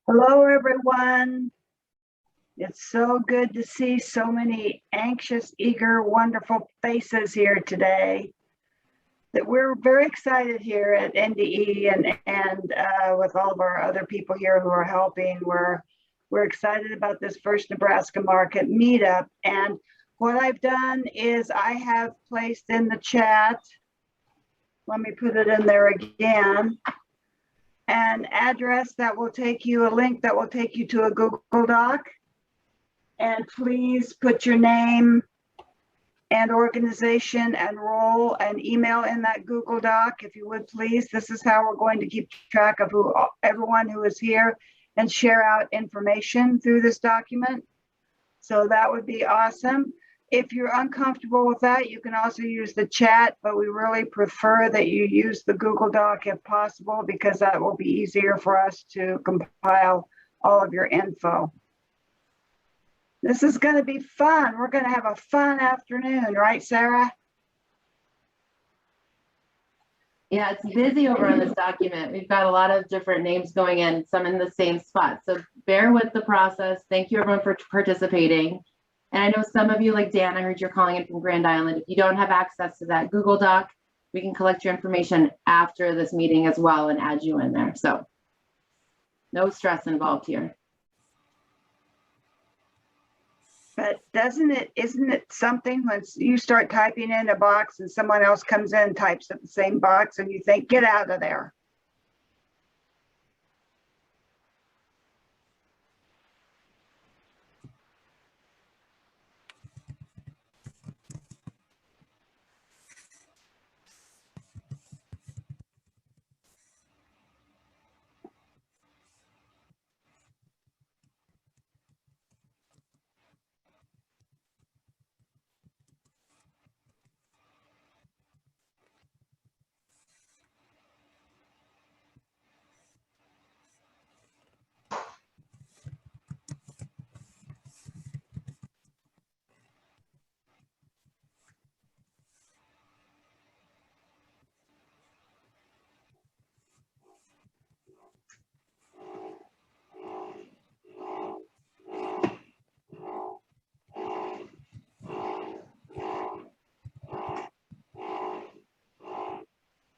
Hello, everyone. It's so good to see so many anxious, eager, wonderful faces here today. That we're very excited here at NDE and with all of our other people here who are helping. We're excited about this first Nebraska Market Meetup. And what I've done is I have placed in the chat, let me put it in there again, an address that will take you, a link that will take you to a Google Doc. And please put your name and organization and role and email in that Google Doc, if you would please. This is how we're going to keep track of everyone who is here and share out information through this document. So that would be awesome. If you're uncomfortable with that, you can also use the chat, but we really prefer that you use the Google Doc if possible, because that will be easier for us to compile all of your info. This is going to be fun. We're going to have a fun afternoon, right, Sarah? Yeah, it's busy over on this document. We've got a lot of different names going in, some in the same spot. So bear with the process. Thank you, everyone, for participating. And I know some of you, like Dan, I heard you're calling in from Grand Island. If you don't have access to that Google Doc, we can collect your information after this meeting as well and add you in there. So no stress involved here. But isn't it something when you start typing in a box and someone else comes in and types at the same box and you think, get out of there?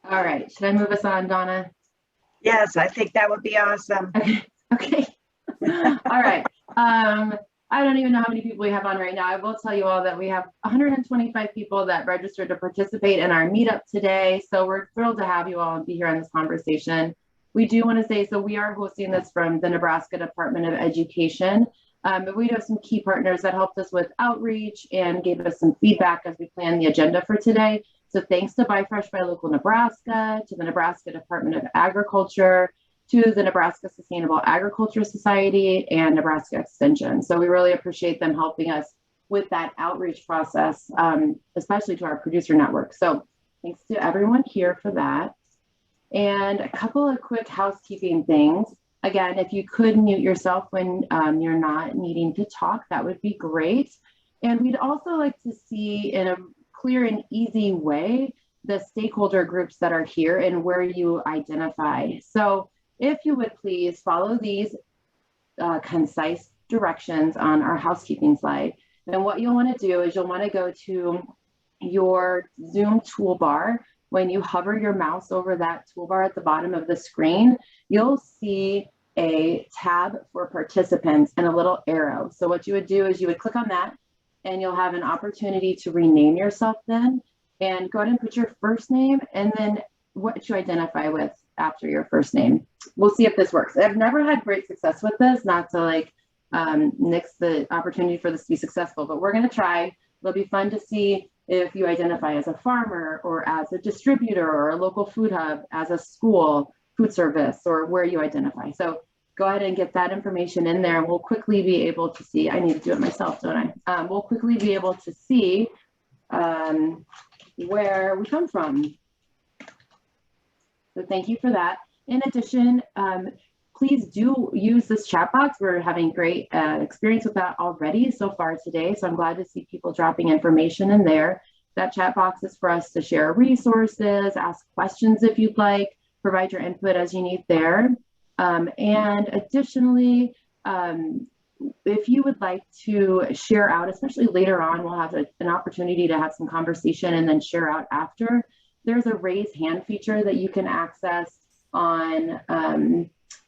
All right, should I move us on, Donna? Yes, I think that would be awesome. Okay. All right. I don't even know how many people we have on right now. I will tell you all that we have 125 people that registered to participate in our meetup today. So we're thrilled to have you all and be here on this conversation. We do want to say, so we are hosting this from the Nebraska Department of Education. But we do have some key partners that helped us with outreach and gave us some feedback as we plan the agenda for today. So thanks to Buy Fresh, Buy Local Nebraska, to the Nebraska Department of Agriculture, to the Nebraska Sustainable Agriculture Society, and Nebraska Extension. So we really appreciate them helping us with that outreach process, especially to our producer network. So thanks to everyone here for that. And a couple of quick housekeeping things. Again, if you could mute yourself when you're not needing to talk, that would be great. And we'd also like to see, in a clear and easy way, the stakeholder groups that are here and where you identify. So if you would please follow these concise directions on our housekeeping slide. And what you'll want to do is you'll want to go to your Zoom toolbar. When you hover your mouse over that toolbar at the bottom of the screen, you'll see a tab for participants and a little arrow. So what you would do is you would click on that, and you'll have an opportunity to rename yourself then, and go ahead and put your first name and then what you identify with after your first name. We'll see if this works. I've never had great success with this, not to like nix the opportunity for this to be successful, but we're going to try. It'll be fun to see if you identify as a farmer or as a distributor or a local food hub, as a school, food service, or where you identify. So go ahead and get that information in there, and we'll quickly be able to see. I need to do it myself, don't I? We'll quickly be able to see where we come from. So thank you for that. In addition, please do use this chat box. We're having great experience with that already so far today. So I'm glad to see people dropping information in there. That chat box is for us to share resources, ask questions if you'd like, provide your input as you need there. And additionally, if you would like to share out, especially later on, we'll have an opportunity to have some conversation and then share out after. There's a raise hand feature that you can access on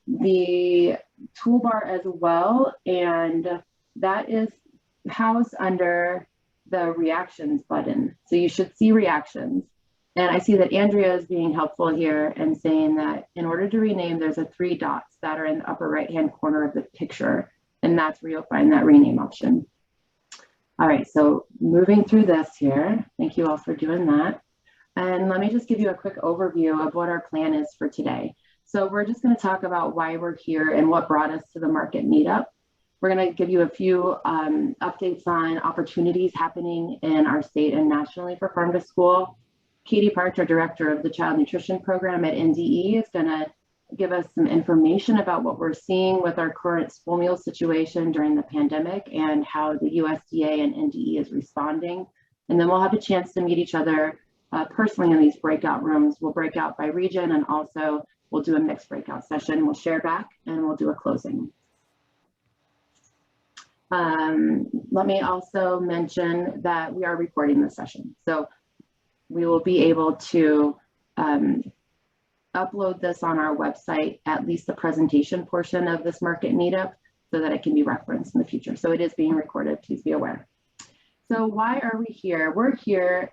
the toolbar as well. And that is housed under the reactions button. So you should see reactions. And I see that Andrea is being helpful here and saying that in order to rename, there's 3 dots that are in the upper right-hand corner of the picture. And that's where you'll find that rename option. All right, so moving through this here, thank you all for doing that. And let me just give you a quick overview of what our plan is for today. So we're just going to talk about why we're here and what brought us to the Market Meetup. We're going to give you a few updates on opportunities happening in our state and nationally for farm to school. Katie Parch, our director of the Child Nutrition Program at NDE, is going to give us some information about what we're seeing with our current school meal situation during the pandemic and how the USDA and NDE is responding. And then we'll have a chance to meet each other personally in these breakout rooms. We'll break out by region, and also we'll do a mixed breakout session. We'll share back and we'll do a closing. Let me also mention that we are recording this session. So we will be able to upload this on our website, at least the presentation portion of this Market Meetup, so that it can be referenced in the future. So it is being recorded, please be aware. So why are we here? We're here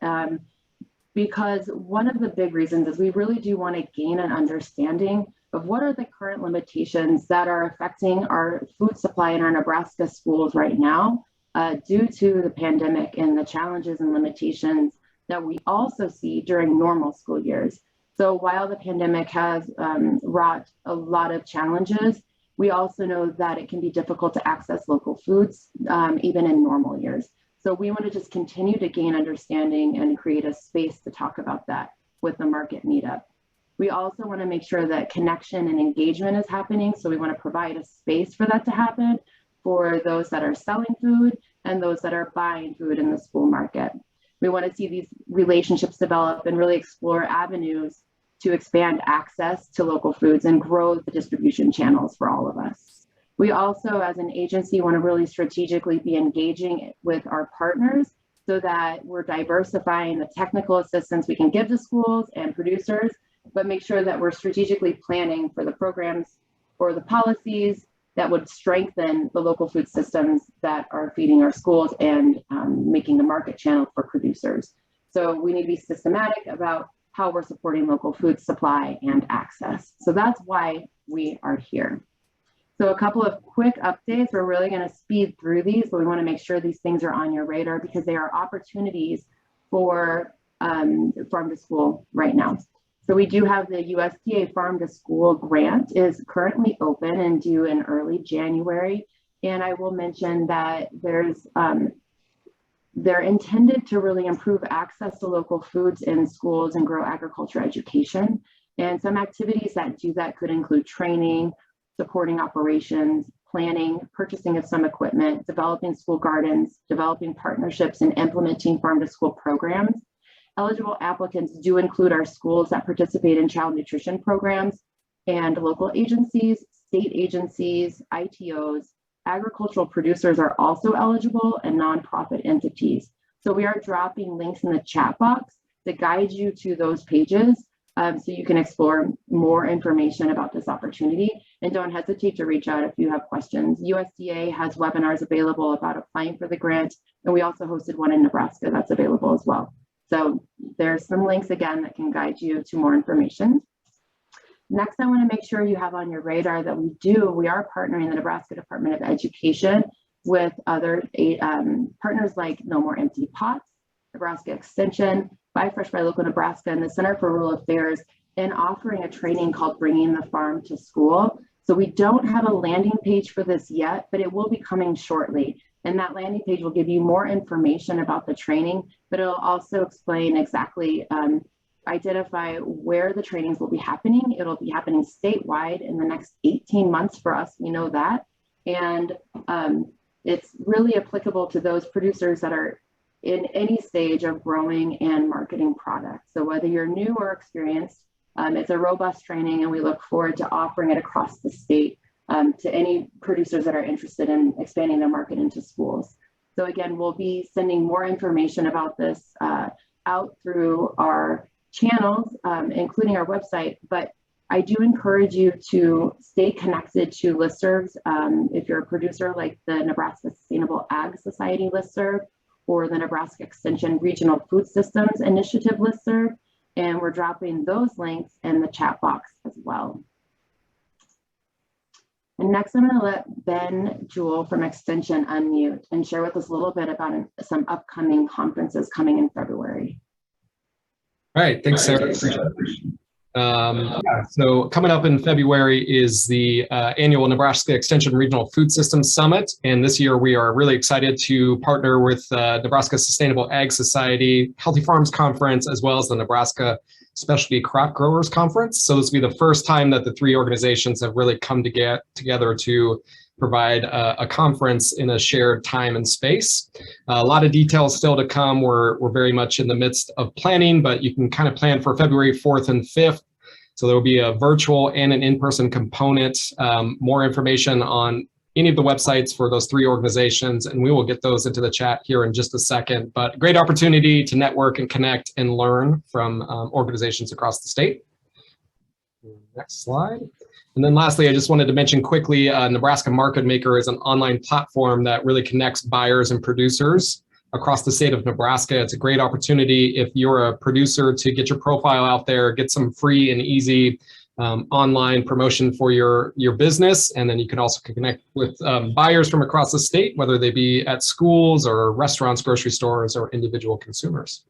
because one of the big reasons is we really do want to gain an understanding of what are the current limitations that are affecting our food supply in our Nebraska schools right now due to the pandemic and the challenges and limitations that we also see during normal school years. So while the pandemic has wrought a lot of challenges, we also know that it can be difficult to access local foods, even in normal years. So we want to just continue to gain understanding and create a space to talk about that with the Market Meetup. We also want to make sure that connection and engagement is happening. So we want to provide a space for that to happen for those that are selling food and those that are buying food in the school market. We want to see these relationships develop and really explore avenues to expand access to local foods and grow the distribution channels for all of us. We also, as an agency, want to really strategically be engaging with our partners so that we're diversifying the technical assistance we can give to schools and producers, but make sure that we're strategically planning for the programs or the policies that would strengthen the local food systems that are feeding our schools and making the market channel for producers. So we need to be systematic about how we're supporting local food supply and access. So that's why we are here. So a couple of quick updates. We're really going to speed through these, but we want to make sure these things are on your radar because they are opportunities for farm to school right now. So we do have the USDA Farm to School grant is currently open and due in early January. And I will mention that they're intended to really improve access to local foods in schools and grow agriculture education. And some activities that do that could include training, supporting operations, planning, purchasing of some equipment, developing school gardens, developing partnerships, and implementing farm to school programs. Eligible applicants do include our schools that participate in child nutrition programs and local agencies, state agencies, ITOs. Agricultural producers are also eligible and nonprofit entities. So we are dropping links in the chat box to guide you to those pages so you can explore more information about this opportunity. And don't hesitate to reach out if you have questions. USDA has webinars available about applying for the grant, and we also hosted one in Nebraska that's available as well. So there's some links again that can guide you to more information. Next, I want to make sure you have on your radar that we are partnering the Nebraska Department of Education with other partners like No More Empty Pots, Nebraska Extension, Buy Fresh by Local Nebraska, and the Center for Rural Affairs in offering a training called Bringing the Farm to School. So we don't have a landing page for this yet, but it will be coming shortly. And that landing page will give you more information about the training, but it'll also explain exactly, identify where the trainings will be happening. It'll be happening statewide in the next 18 months for us, we know that. And it's really applicable to those producers that are in any stage of growing and marketing products. So whether you're new or experienced, It's a robust training, and we look forward to offering it across the state to any producers that are interested in expanding their market into schools. So again, we'll be sending more information about this out through our channels, including our website, but I do encourage you to stay connected to listservs. If you're a producer like the Nebraska Sustainable Ag Society listserv or the Nebraska Extension Regional Food Systems Initiative listserv, and we're dropping those links in the chat box as well. And next, I'm going to let Ben Jewell from Extension unmute and share with us a little bit about some upcoming conferences coming in February. All right, thanks, Sarah. So coming up in February is the annual Nebraska Extension Regional Food Systems Summit. And this year we are really excited to partner with Nebraska Sustainable Ag Society, Healthy Farms Conference, as well as the Nebraska Specialty Crop Growers Conference. So this will be the first time that the three organizations have really come together to provide a conference in a shared time and space. A lot of details still to come. We're very much in the midst of planning, but you can kind of plan for February 4th and 5th. So there will be a virtual and an in-person component. More information on any of the websites for those three organizations, and we will get those into the chat here in just a second. But great opportunity to network and connect and learn from organizations across the state. Next slide. And then lastly, I just wanted to mention quickly, Nebraska Market Maker is an online platform that really connects buyers and producers across the state of Nebraska. It's a great opportunity if you're a producer to get your profile out there, get some free and easy online promotion for your business. And then you can also connect with buyers from across the state, whether they be at schools or restaurants, grocery stores, or individual consumers.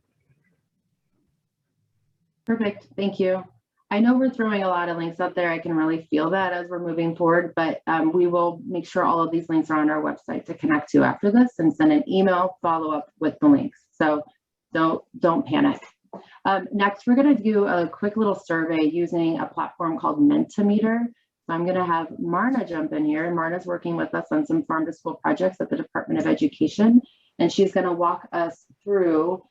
Perfect, thank you. I know we're throwing a lot of links out there. I can really feel that as we're moving forward, but we will make sure all of these links are on our website to connect to after this and send an email follow up with the links. So don't panic. Next, we're going to do a quick little survey using a platform called Mentimeter. So I'm going to have Marna jump in here. Marna's working with us on some farm to school projects at the Department of Education, and she's going to walk us through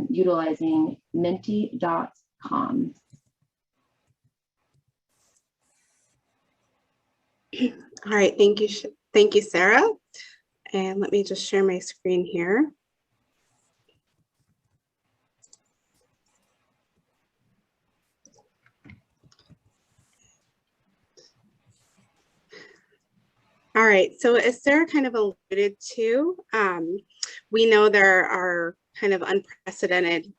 utilizing menti.com. All right, thank you, Sarah. And let me just share my screen here. All right, so as Sarah kind of alluded to, we know there are kind of unprecedented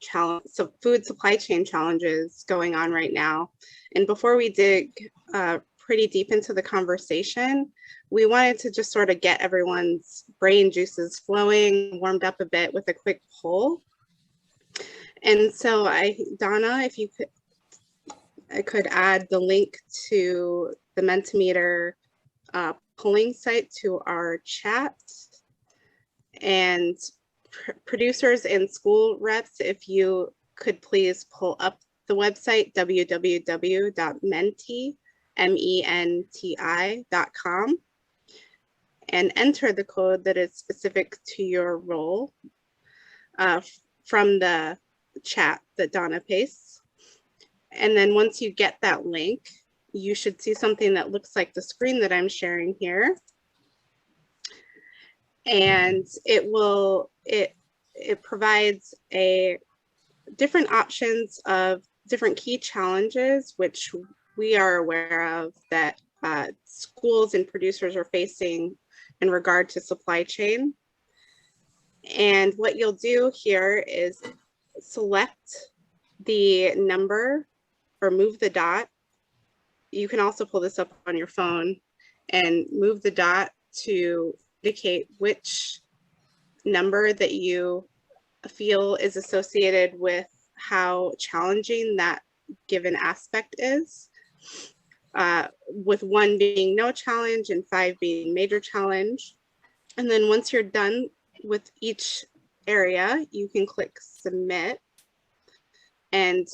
food supply chain challenges going on right now. And before we dig pretty deep into the conversation, we wanted to just sort of get everyone's brain juices flowing, warmed up a bit with a quick poll. And so Donna, if you could, I could add the link to the Mentimeter polling site to our chat. And producers and school reps, if you could please pull up the website www.menti.com and enter the code that is specific to your role from the chat that Donna pastes. And then once you get that link, you should see something that looks like the screen that I'm sharing here. And it provides different options of different key challenges, which we are aware of that schools and producers are facing in regard to supply chain. And what you'll do here is select the number or move the dot. You can also pull this up on your phone and move the dot to indicate which number that you feel is associated with how challenging that given aspect is, with 1 being no challenge and 5 being major challenge. And then once you're done with each area, you can click submit and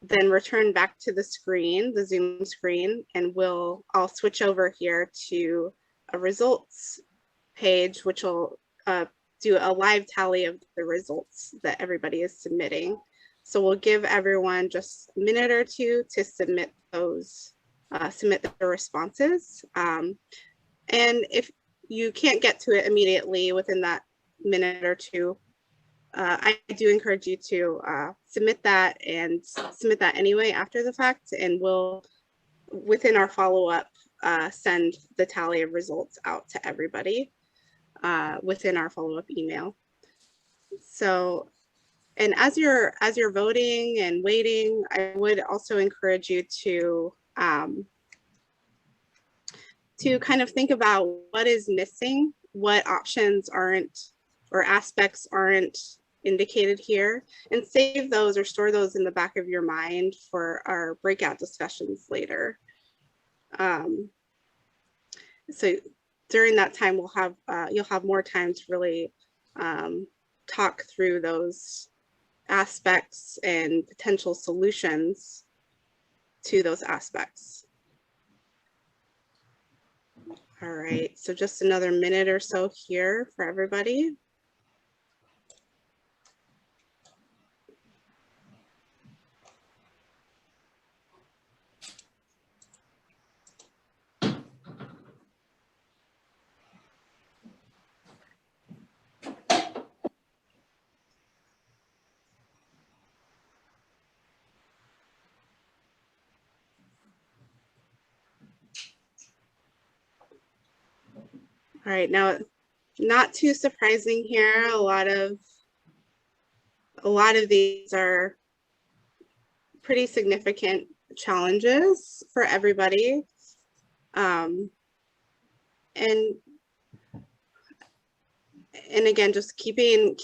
then return back to the screen, the Zoom screen, and I'll switch over here to a results page, which will do a live tally of the results that everybody is submitting. So we'll give everyone just a minute or two to submit those, submit their responses. And if you can't get to it immediately within that minute or two, I do encourage you to submit that and submit that anyway after the fact, and we'll, within our follow-up, send the tally of results out to everybody within our follow-up email. So, and as you're voting and waiting, I would also encourage you to kind of think about what is missing, what options aren't, or aspects aren't indicated here, and save those or store those in the back of your mind for our breakout discussions later. So during that time, we'll have you'll have more time to really talk through those aspects and potential solutions to those aspects. All right, so just another minute or so here for everybody. All right, now, not too surprising here. A lot of these are pretty significant challenges for everybody. And again, just keeping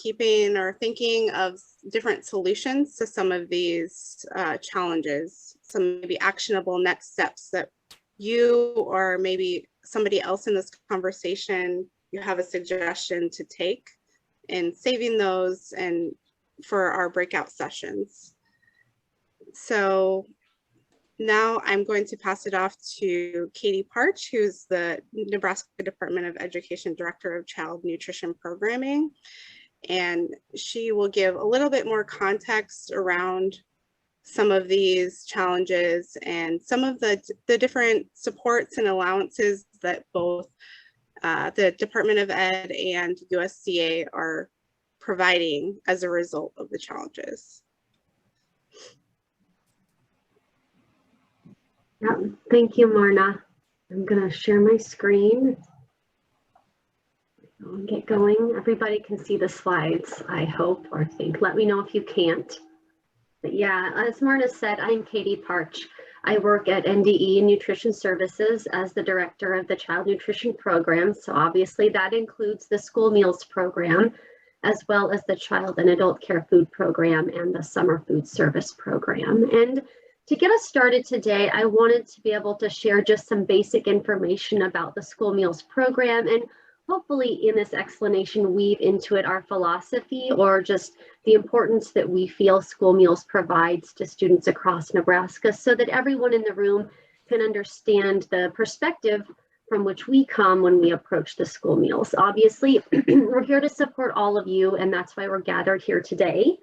or thinking of different solutions to some of these challenges, some maybe actionable next steps that you or maybe somebody else in this conversation, you have a suggestion to take, and saving those and for our breakout sessions. So now I'm going to pass it off to Katie Parch, who's the Nebraska Department of Education Director of Child Nutrition Programming. And she will give a little bit more context around some of these challenges and some of the different supports and allowances that both the Department of Ed and USDA are providing as a result of the challenges. Yeah, thank you, Marna. I'm going to share my screen. I'll get going. Everybody can see the slides, I hope or think. Let me know if you can't. But yeah, as Marna said, I'm Katie Parch. I work at NDE Nutrition Services as the director of the Child Nutrition Program. So obviously that includes the school meals program, as well as the Child and Adult Care Food Program and the Summer Food Service Program. And to get us started today, I wanted to be able to share just some basic information about the school meals program, and hopefully in this explanation weave into it our philosophy or just the importance that we feel school meals provides to students across Nebraska, so that everyone in the room can understand the perspective from which we come when we approach the school meals. Obviously, we're here to support all of you, and that's why we're gathered here today.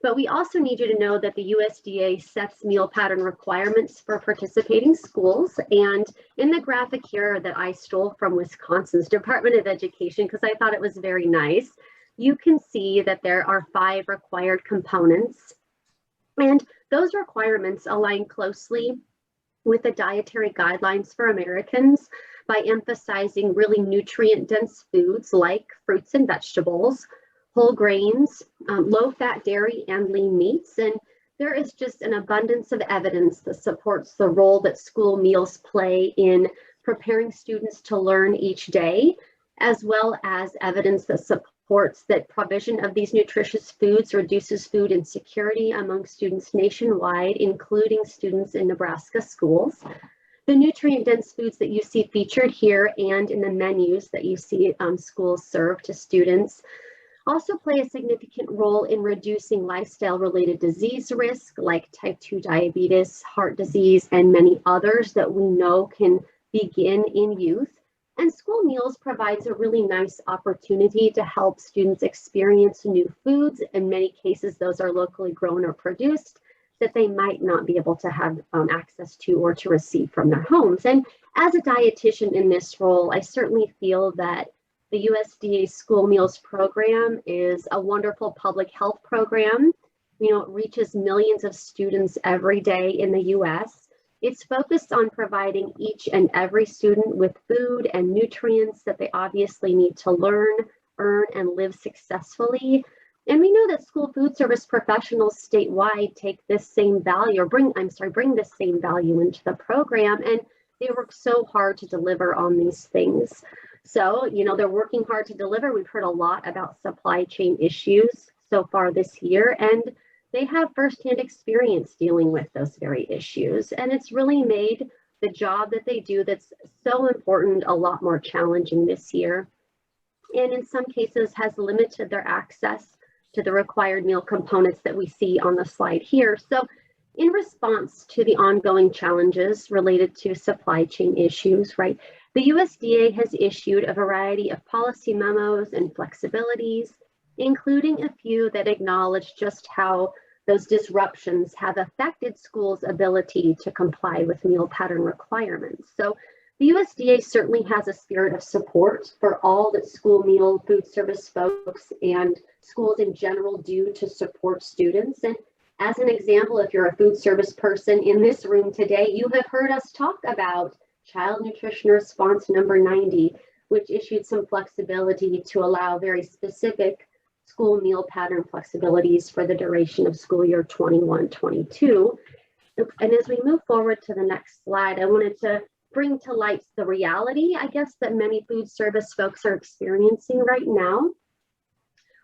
But we also need you to know that the USDA sets meal pattern requirements for participating schools. And in the graphic here that I stole from Wisconsin's Department of Education, because I thought it was very nice, you can see that there are 5 required components. And those requirements align closely with the dietary guidelines for Americans by emphasizing really nutrient-dense foods like fruits and vegetables, whole grains, low-fat dairy, and lean meats. And there is just an abundance of evidence that supports the role that school meals play in preparing students to learn each day, as well as evidence that supports that provision of these nutritious foods reduces food insecurity among students nationwide, including students in Nebraska schools. The nutrient-dense foods that you see featured here and in the menus that you see schools serve to students also play a significant role in reducing lifestyle-related disease risk like type 2 diabetes, heart disease, and many others that we know can begin in youth. And school meals Meals provides a really nice opportunity to help students experience new foods. In many cases, those are locally grown or produced that they might not be able to have access to or to receive from their homes. And as a dietitian in this role, I certainly feel that the USDA School Meals Program is a wonderful public health program. You know, it reaches millions of students every day in the US. It's focused on providing each and every student with food and nutrients that they obviously need to learn, earn, and live successfully. And we know that school food service professionals statewide take this same value, or bring this same value into the program, and they work so hard to deliver on these things. So, you know, they're working hard to deliver. We've heard a lot about supply chain issues so far this year, and they have firsthand experience dealing with those very issues. And it's really made the job that they do that's so important a lot more challenging this year. And in some cases has limited their access to the required meal components that we see on the slide here. So in response to the ongoing challenges related to supply chain issues, right, the USDA has issued a variety of policy memos and flexibilities, including a few that acknowledge just how those disruptions have affected schools' ability to comply with meal pattern requirements. So the USDA certainly has a spirit of support for all that school meal food service folks and schools in general do to support students. And as an example, if you're a food service person in this room today, you have heard us talk about Child Nutrition Response number 90, which issued some flexibility to allow very specific school meal pattern flexibilities for the duration of school year 21-22. And as we move forward to the next slide, I wanted to bring to light the reality, I guess, that many food service folks are experiencing right now.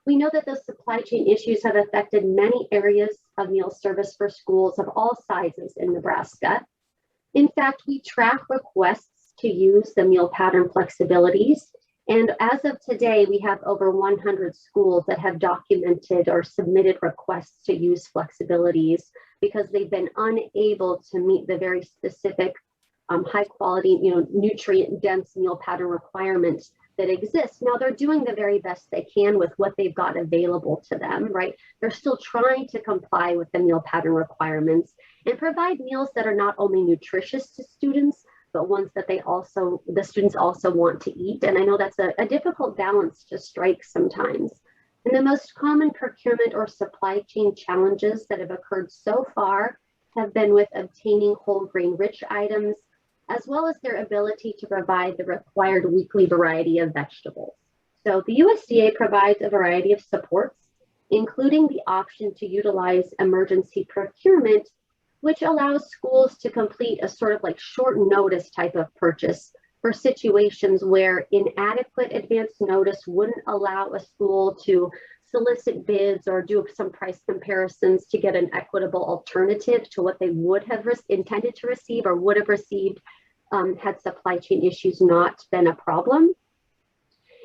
We know that the supply chain issues have affected many areas of meal service for schools of all sizes in Nebraska. In fact, we track requests to use the meal pattern flexibilities. And as of today, we have over 100 schools that have documented or submitted requests to use flexibilities because they've been unable to meet the very specific high quality, nutrient dense meal pattern requirements that exist. Now they're doing the very best they can with what they've got available to them, right? They're still trying to comply with the meal pattern requirements and provide meals that are not only nutritious to students, but ones that the students also want to eat. And I know that's a difficult balance to strike sometimes. And the most common procurement or supply chain challenges that have occurred so far have been with obtaining whole grain rich items, as well as their ability to provide the required weekly variety of vegetables. So the USDA provides a variety of supports, including the option to utilize emergency procurement, which allows schools to complete a sort of like short notice type of purchase for situations where inadequate advance notice wouldn't allow a school to solicit bids or do some price comparisons to get an equitable alternative to what they would have intended to receive or would have received had supply chain issues not been a problem.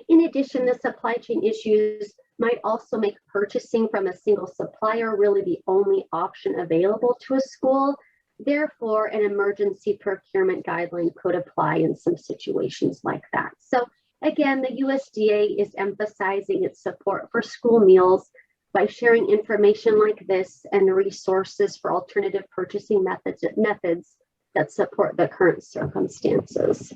In addition, the supply chain issues might also make purchasing from a single supplier really the only option available to a school. Therefore, an emergency procurement guideline could apply in some situations like that. So again, the USDA is emphasizing its support for school meals by sharing information like this and resources for alternative purchasing methods that support the current circumstances.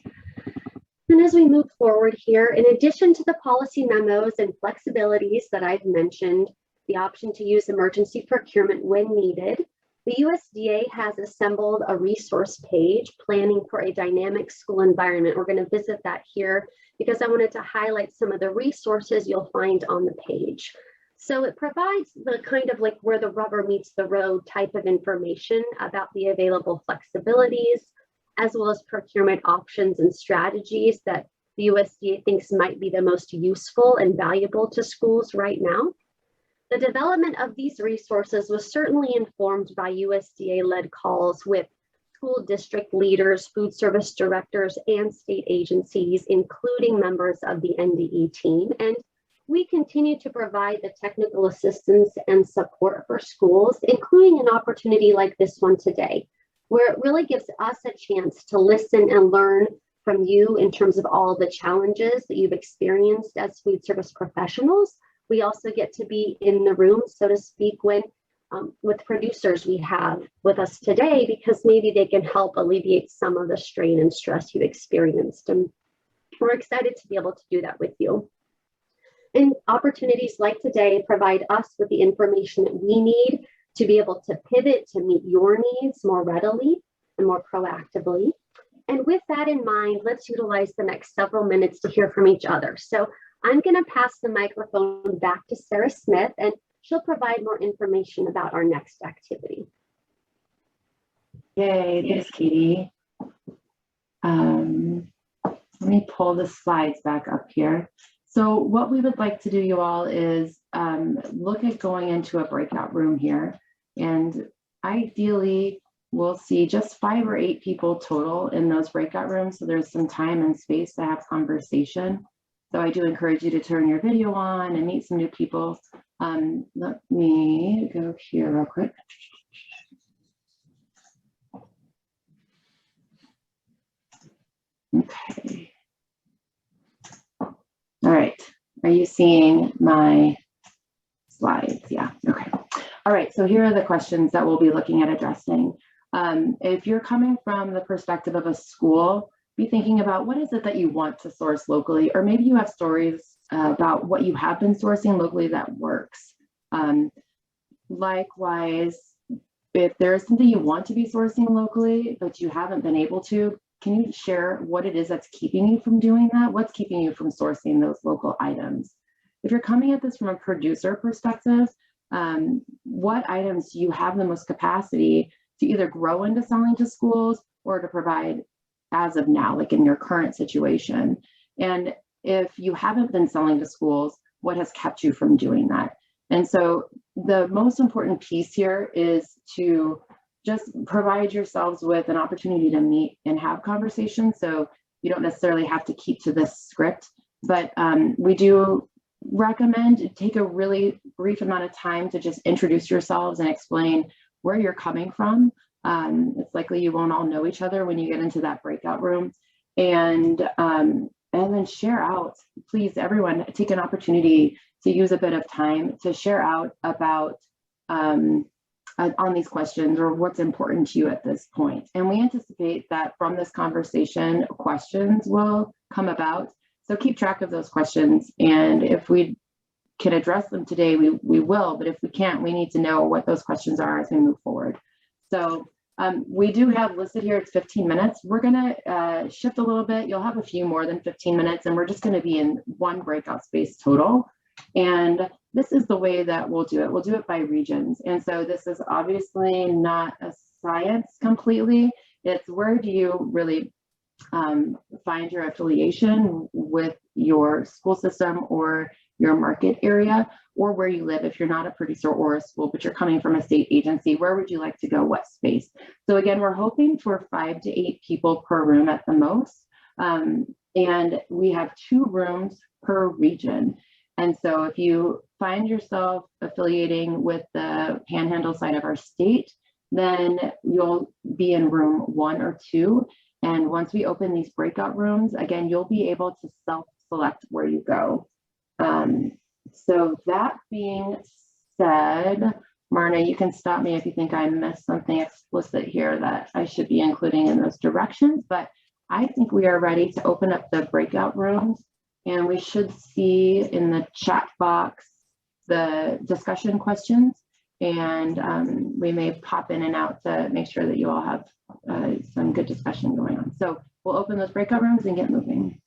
And as we move forward here, in addition to the policy memos and flexibilities that I've mentioned, the option to use emergency procurement when needed, the USDA has assembled a resource page planning for a dynamic school environment. We're going to visit that here because I wanted to highlight some of the resources you'll find on the page. So it provides the kind of like where the rubber meets the road type of information about the available flexibilities, as well as procurement options and strategies that the USDA thinks might be the most useful and valuable to schools right now. The development of these resources was certainly informed by USDA-led calls with school district leaders, food service directors, and state agencies, including members of the NDE team. And we continue to provide the technical assistance and support for schools, including an opportunity like this one today, where it really gives us a chance to listen and learn from you in terms of all the challenges that you've experienced as food service professionals. We also get to be in the room, so to speak, when with producers we have with us today, because maybe they can help alleviate some of the strain and stress you've experienced. And we're excited to be able to do that with you. And opportunities like today provide us with the information that we need to be able to pivot to meet your needs more readily and more proactively. And with that in mind, let's utilize the next several minutes to hear from each other. So I'm going to pass the microphone back to Sarah Smith, and she'll provide more information about our next activity. Yay, thanks, Katie. Let me pull the slides back up here. So what we would like to do, you all, is look at going into a breakout room here. And ideally, we'll see just 5 or 8 people total in those breakout rooms. So there's some time and space to have conversation. So I do encourage you to turn your video on and meet some new people. Let me go here real quick. Okay. All right. Are you seeing my slides? Yeah. Okay. All right. So here are the questions that we'll be looking at addressing. If you're coming from the perspective of a school, be thinking about what is it that you want to source locally, or maybe you have stories about what you have been sourcing locally that works. Likewise, if there's something you want to be sourcing locally, but you haven't been able to, can you share what it is that's keeping you from doing that? What's keeping you from sourcing those local items? If you're coming at this from a producer perspective, what items do you have the most capacity to either grow into selling to schools or to provide as of now, like in your current situation? And if you haven't been selling to schools, what has kept you from doing that? And so the most important piece here is to just provide yourselves with an opportunity to meet and have conversations. So you don't necessarily have to keep to this script, but we do recommend take a really brief amount of time to just introduce yourselves and explain where you're coming from. It's likely you won't all know each other when you get into that breakout room, and then share out. Please, everyone, take an opportunity to use a bit of time to share out about on these questions or what's important to you at this point. And we anticipate that from this conversation, questions will come about. So keep track of those questions. And if we can address them today, we will. But if we can't, we need to know what those questions are as we move forward. So we do have listed here, it's 15 minutes. We're going to shift a little bit. You'll have a few more than 15 minutes, and we're just going to be in one breakout space total. And this is the way that we'll do it. We'll do it by regions. And so this is obviously not a science completely. It's where do you really find your affiliation with your school system or your market area, or where you live if you're not a producer or a school, but you're coming from a state agency. Where would you like to go? What space? So again, we're hoping for 5 to 8 people per room at the most. And we have 2 rooms per region. And so if you find yourself affiliating with the panhandle side of our state, then you'll be in room 1 or 2. And once we open these breakout rooms, again, you'll be able to self-select where you go. So that being said, Marna, you can stop me if you think I missed something explicit here that I should be including in those directions, but I think we are ready to open up the breakout rooms, and we should see in the chat box the discussion questions, and we may pop in and out to make sure that you all have some good discussion going on. So we'll open those breakout rooms and get moving.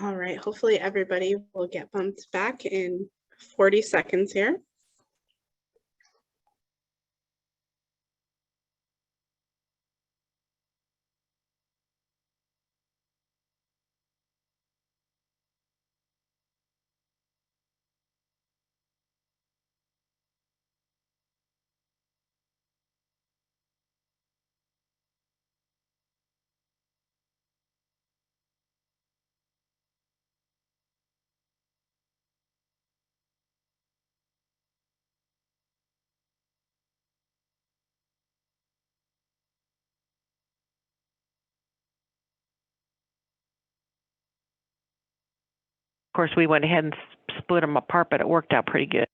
All right, hopefully everybody will get bumped back in 40 seconds here. course, we went ahead and split them apart, but it worked out pretty good.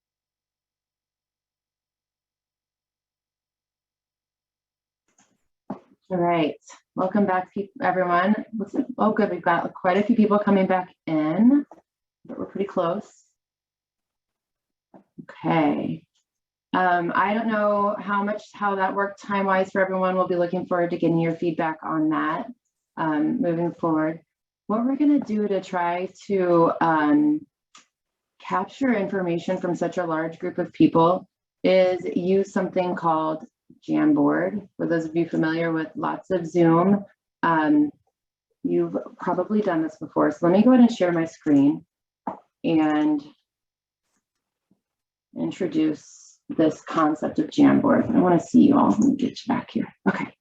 All right, welcome back, everyone. Oh, good, we've got quite a few people coming back in, but we're pretty close. Okay. I don't know how that worked time-wise for everyone. We'll be looking forward to getting your feedback on that moving forward. What we're going to do to try to capture information from such a large group of people is use something called Jamboard. For those of you familiar with lots of Zoom, you've probably done this before. So let me go ahead and share my screen and introduce this concept of Jamboard. I want to see you all. Let me get you back here. Okay.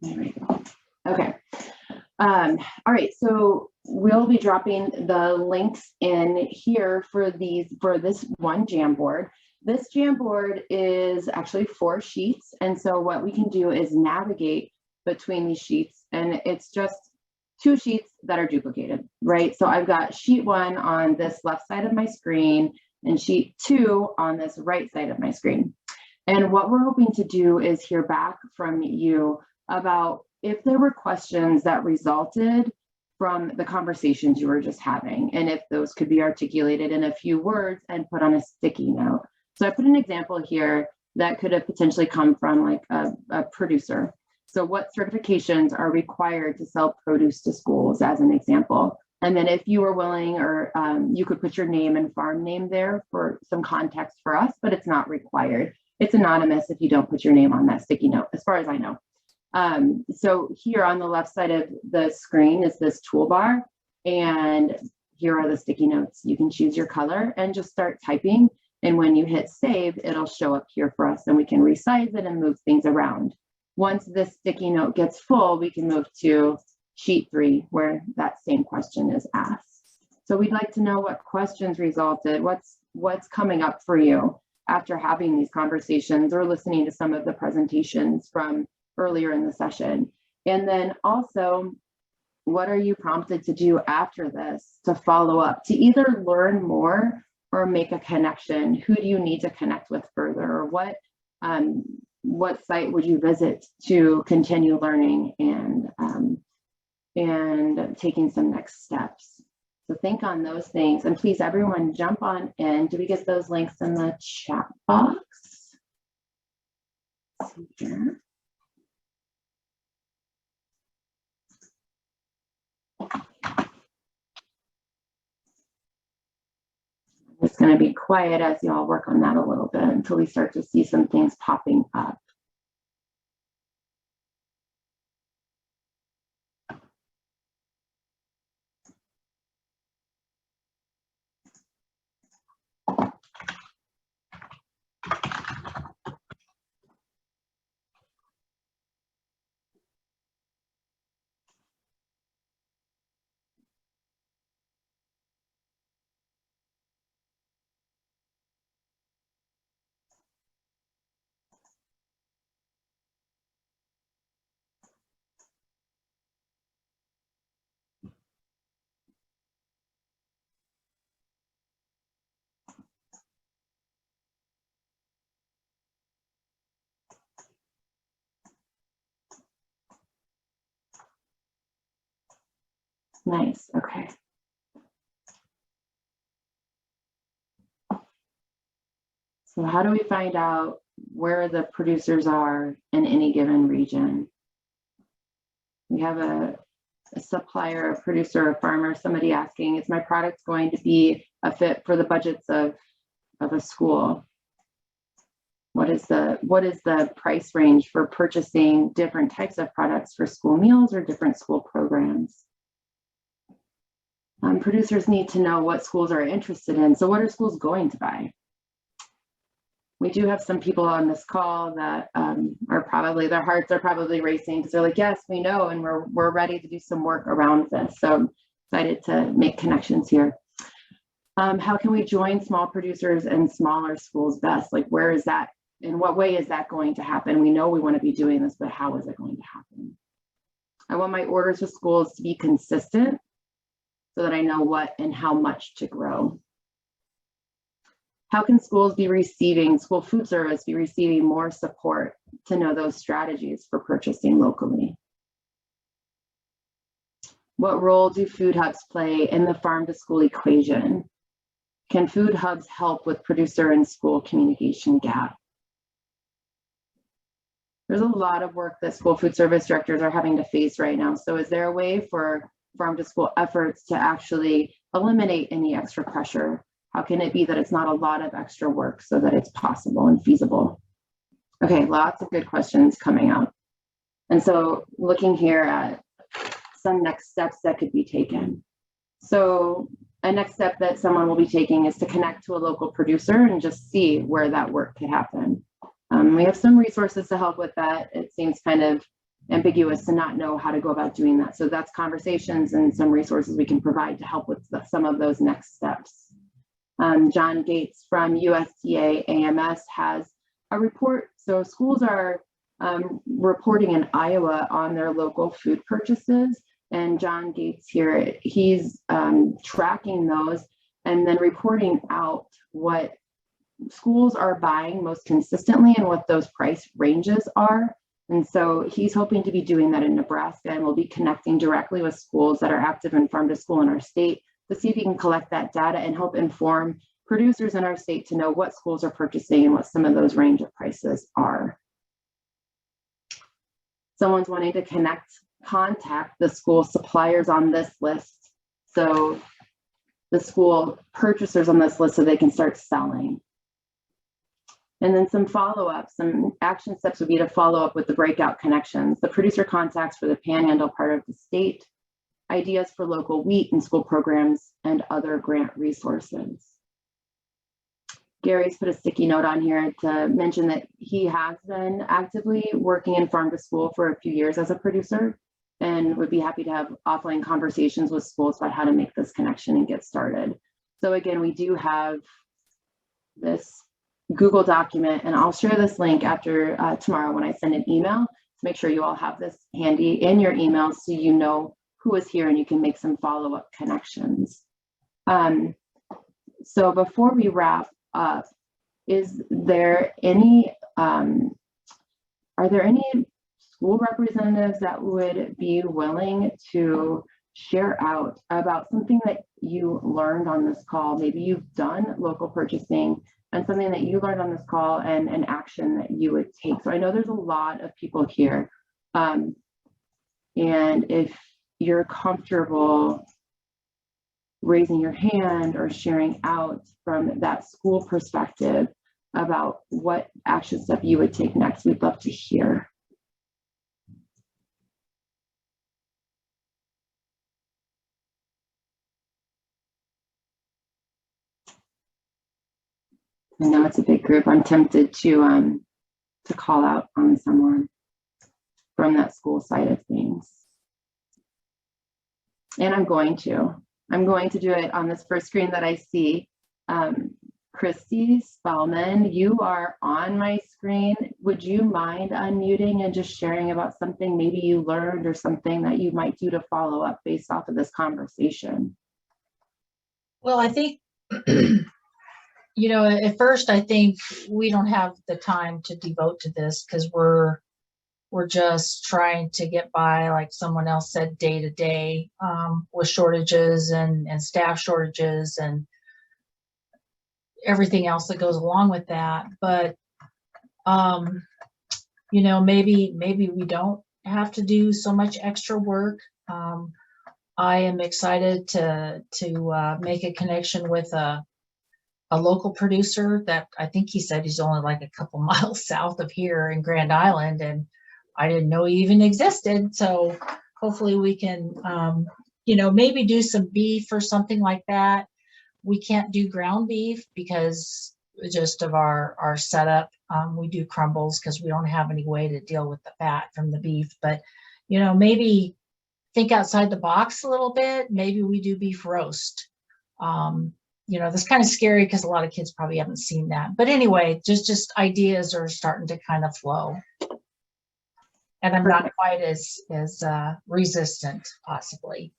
There we go. Okay. All right, so we'll be dropping the links in here for this one Jamboard. This Jamboard is actually 4 sheets. And so what we can do is navigate between these sheets, and it's just 2 sheets that are duplicated, right? So I've got sheet 1 on this left side of my screen and sheet 2 on this right side of my screen. And what we're hoping to do is hear back from you about if there were questions that resulted from the conversations you were just having, and if those could be articulated in a few words and put on a sticky note. So I put an example here that could have potentially come from like a producer. So what certifications are required to sell produce to schools, as an example? And then if you were willing, or you could put your name and farm name there for some context for us, but it's not required. It's anonymous if you don't put your name on that sticky note, as far as I know. So here on the left side of the screen is this toolbar, and here are the sticky notes. You can choose your color and just start typing. And when you hit save, it'll show up here for us, and we can resize it and move things around. Once this sticky note gets full, we can move to sheet 3, where that same question is asked. So we'd like to know what questions resulted, what's coming up for you after having these conversations or listening to some of the presentations from earlier in the session. And then also, what are you prompted to do after this to follow up, to either learn more or make a connection? Who do you need to connect with further? Or what site would you visit to continue learning and taking some next steps? So think on those things, and please, everyone, jump on in. Do we get those links in the chat box? Let's see here. It's going to be quiet as y'all work on that a little bit until we start to see some things popping up. Nice, okay. So how do we find out where the producers are in any given region? We have a supplier, a producer, a farmer, somebody asking, is my product going to be a fit for the budgets of a school? What is the price range for purchasing different types of products for school meals or different school programs? Producers need to know what schools are interested in. So what are schools going to buy? We do have some people on this call that are probably, their hearts are probably racing because they're like, yes, we know, and we're ready to do some work around this. So I'm excited to make connections here. How can we join small producers and smaller schools best? Like, where is that in what way is that going to happen? We know we want to be doing this, but how is it going to happen? I want my orders to schools to be consistent so that I know what and how much to grow. How can schools be receiving, school food service be receiving more support to know those strategies for purchasing locally? What role do food hubs play in the farm to school equation? Can food hubs help with producer and school communication gap? There's a lot of work that school food service directors are having to face right now. So is there a way for farm to school efforts to actually eliminate any extra pressure? How can it be that it's not a lot of extra work so that it's possible and feasible? Okay, lots of good questions coming up. And so looking here at some next steps that could be taken. So a next step that someone will be taking is to connect to a local producer and just see where that work could happen. We have some resources to help with that. It seems kind of ambiguous to not know how to go about doing that. So that's conversations and some resources we can provide to help with some of those next steps. John Gates from USDA AMS has a report. So schools are reporting in Iowa on their local food purchases. And John Gates here, he's tracking those and then reporting out what schools are buying most consistently and what those price ranges are. And so he's hoping to be doing that in Nebraska, and we'll be connecting directly with schools that are active in farm to school in our state to see if he can collect that data and help inform producers in our state to know what schools are purchasing and what some of those range of prices are. Someone's wanting to contact the school suppliers on this list. So the school purchasers on this list so they can start selling. And then some follow-up, some action steps would be to follow up with the breakout connections, the producer contacts for the panhandle part of the state, ideas for local wheat and school programs, and other grant resources. Gary's put a sticky note on here to mention that he has been actively working in farm to school for a few years as a producer and would be happy to have offline conversations with schools about how to make this connection and get started. So again, we do have this Google document, and I'll share this link after tomorrow when I send an email to make sure you all have this handy in your emails so you know who is here and you can make some follow-up connections. So before we wrap up, is there any, are there any school representatives that would be willing to share out about something that you learned on this call? Maybe you've done local purchasing and something that you learned on this call and an action that you would take. So I know there's a lot of people here. And if you're comfortable raising your hand or sharing out from that school perspective about what action step you would take next, we'd love to hear. I know it's a big group. I'm tempted to call out on someone from that school side of things. And I'm going to do it on this first screen that I see. Christy Spellman, you are on my screen. Would you mind unmuting and just sharing about something maybe you learned or something that you might do to follow up based off of this conversation? Well, I think, you know, at first, I think we don't have the time to devote to this because we're just trying to get by, like someone else said, day to day with shortages and staff shortages and everything else that goes along with that. But, you know, maybe we don't have to do so much extra work. I am excited to make a connection with a local producer that I think he said he's only like a couple miles south of here in Grand Island, and I didn't know he even existed. So hopefully we can, you know, maybe do some beef or something like that. We can't do ground beef because just of our setup. We do crumbles because we don't have any way to deal with the fat from the beef. But, you know, maybe think outside the box a little bit. Maybe we do beef roast. you know, that's kind of scary because a lot of kids probably haven't seen that. But anyway, just ideas are starting to kind of flow. And I'm not quite as resistant, possibly.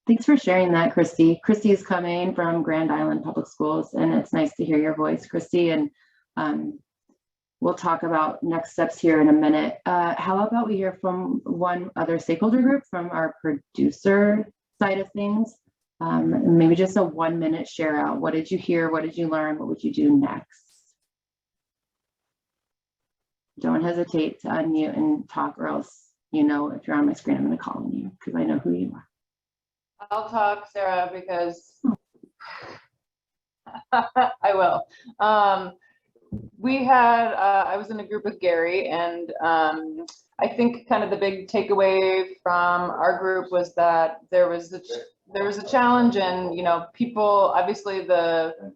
Thanks for sharing that, Christy. Christy is coming from Grand Island Public Schools, and it's nice to hear your voice, Christy. And we'll talk about next steps here in a minute. How about we hear from one other stakeholder group from our producer side of things? Maybe just a 1-minute share out. What did you hear? What did you learn? What would you do next? Don't hesitate to unmute and talk, or else, you know, if you're on my screen, I'm going to call on you because I know who you are. I'll talk, Sarah, because I will. We had, I was in a group with Gary, and I think kind of the big takeaway from our group was that there was a challenge, and, you know, people, obviously the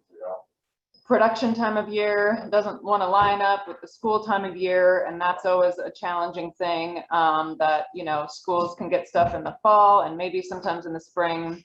production time of year doesn't want to line up with the school time of year, and that's always a challenging thing, that, you know, schools can get stuff in the fall and maybe sometimes in the spring,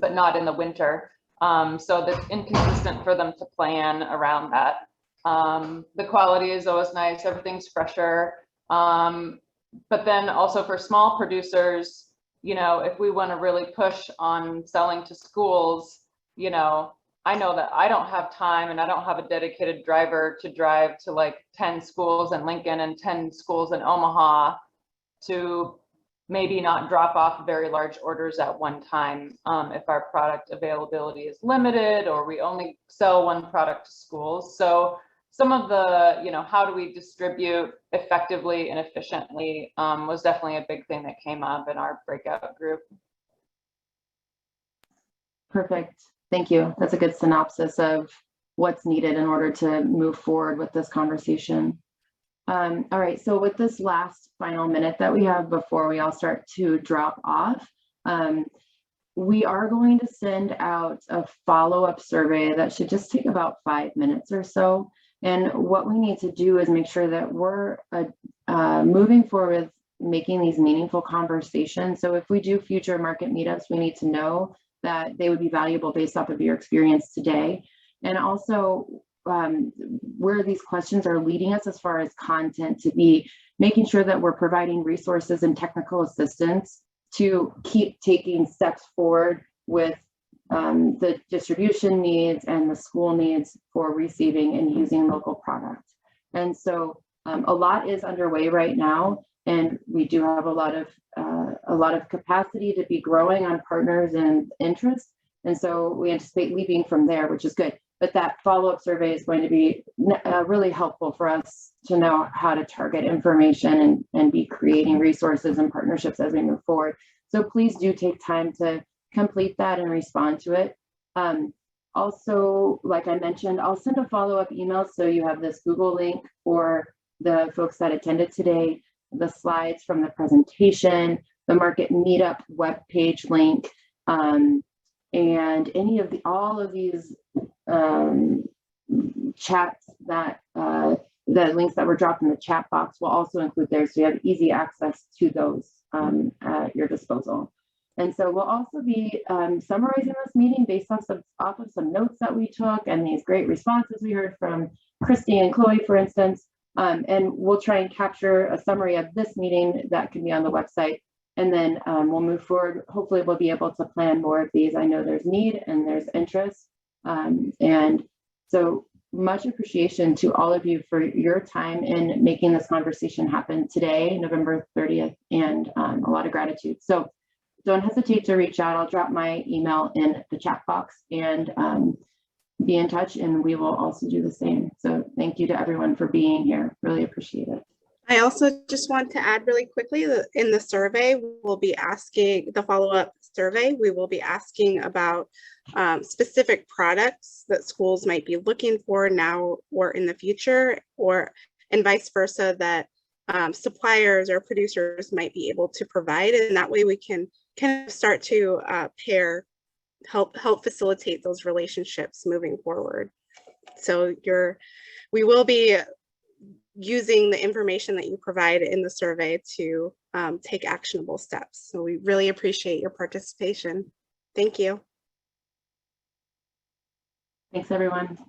but not in the winter. So that's inconsistent for them to plan around that. The quality is always nice, everything's fresher. But then also for small producers, you know, if we want to really push on selling to schools, you know, I know that I don't have time, and I don't have a dedicated driver to drive to like 10 schools in Lincoln and 10 schools in Omaha to maybe not drop off very large orders at one time, if our product availability is limited or we only sell one product to schools. So some of the, you know, how do we distribute effectively and efficiently was definitely a big thing that came up in our breakout group. Perfect. Thank you. That's a good synopsis of what's needed in order to move forward with this conversation. All right, so with this last final minute that we have before we all start to drop off, we are going to send out a follow-up survey that should just take about 5 minutes or so. And what we need to do is make sure that we're moving forward with making these meaningful conversations. So if we do future market meetups, we need to know that they would be valuable based off of your experience today. And also where these questions are leading us as far as content, to be making sure that we're providing resources and technical assistance to keep taking steps forward with the distribution needs and the school needs for receiving and using local products. And so a lot is underway right now, and we do have a lot of capacity to be growing on partners and interests. And so we anticipate leaving from there, which is good. But that follow-up survey is going to be really helpful for us to know how to target information and be creating resources and partnerships as we move forward. So please do take time to complete that and respond to it. Also, like I mentioned, I'll send a follow-up email so you have this Google link for the folks that attended today, the slides from the presentation, the Market Meetup webpage link, and any of all of these chats that the links that were dropped in the chat box will also include there, so you have easy access to those at your disposal. And so we'll also be summarizing this meeting based on off of some notes that we took and these great responses we heard from Christy and Chloe, for instance. And we'll try and capture a summary of this meeting that can be on the website. And then we'll move forward. Hopefully we'll be able to plan more of these. I know there's need and there's interest. And so much appreciation to all of you for your time in making this conversation happen today, November 30th, and a lot of gratitude. So don't hesitate to reach out. I'll drop my email in the chat box and be in touch, and we will also do the same. So thank you to everyone for being here. Really appreciate it. I also just want to add really quickly that in the survey, we'll be asking the follow-up survey. We will be asking about specific products that schools might be looking for now or in the future, and vice versa, that suppliers or producers might be able to provide. And that way we can kind of start to help facilitate those relationships moving forward. So we will be using the information that you provide in the survey to take actionable steps. So we really appreciate your participation. Thank you. Thanks, everyone.